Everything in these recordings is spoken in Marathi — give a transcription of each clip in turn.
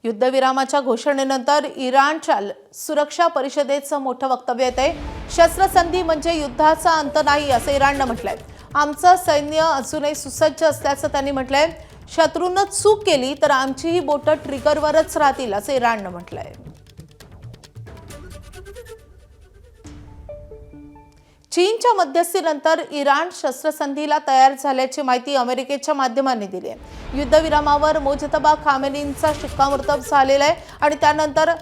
युद्धविरामाच्या घोषणेनंतर इराणच्या सुरक्षा परिषदेचं मोठं वक्तव्य येतंय। शस्त्रसंधी म्हणजे युद्धाचा अंत नाही असं इराणनं म्हटलंय। आमचं सैन्य अजूनही सुसज्ज असल्याचं त्यांनी म्हटलंय। शत्रूनं चूक केली तर आमची ही बोटं ट्रिगरवरच राहतील असं इराणनं म्हटलंय। चीनच्या मध्यस्थीनंतर इराण शस्त्रसंधीला तयार झाल्याची माहिती अमेरिकेच्या माध्यमांनी दिली आहे। युद्धविरामावर मुजतबा खामेनींचा शिक्कामोर्तब झालेला आहे आणि त्यानंतर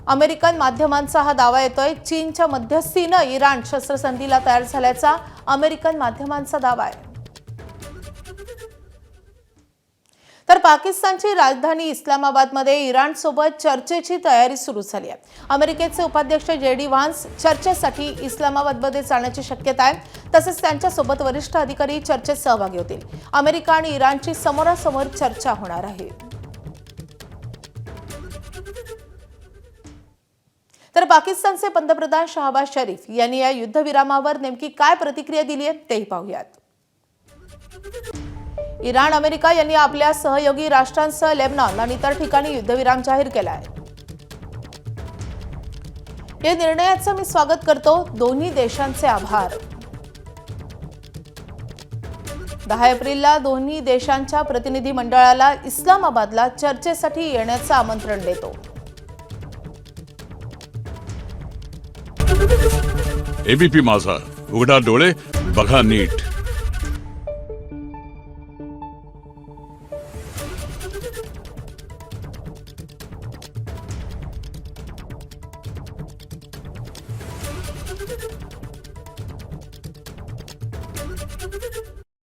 अमेरिकन माध्यमांचा हा दावा येतोय। चीनच्या मध्यस्थीनं इराण शस्त्रसंधीला तयार झाल्याचा अमेरिकन माध्यमांचा दावा आहे। तर पाकिस्तानची राजधानी इस्लामाबादमध्ये इराणसोबत चर्चेची तयारी सुरू झाली आहे। अमेरिकेचे उपाध्यक्ष JD व्हान्स चर्चेसाठी इस्लामाबादमध्ये जाण्याची शक्यता आहे। तसेच त्यांच्यासोबत वरिष्ठ अधिकारी चर्चेत सहभागी होतील। अमेरिका आणि इराणची समोरासमोर चर्चा होणार आहे। तर पाकिस्तानचे पंतप्रधान शहबाज शरीफ यांनी या युद्धविरामावर नेमकी काय प्रतिक्रिया दिली आहे तेही पाहूयात। इराण अमेरिका यांनी आपल्या सहयोगी राष्ट्रांसह लेबनॉन आणि इतर ठिकाणी युद्धविराम जाहीर केला आहे। या निर्णयाचं मी स्वागत करतो। दोन्ही देशांचे आभार। 10 एप्रिलला दोन्ही देशांच्या प्रतिनिधी मंडळाला इस्लामाबादला चर्चेसाठी येण्याचं आमंत्रण देतो। ABP माझा, उघडा डोळे बघा नीट।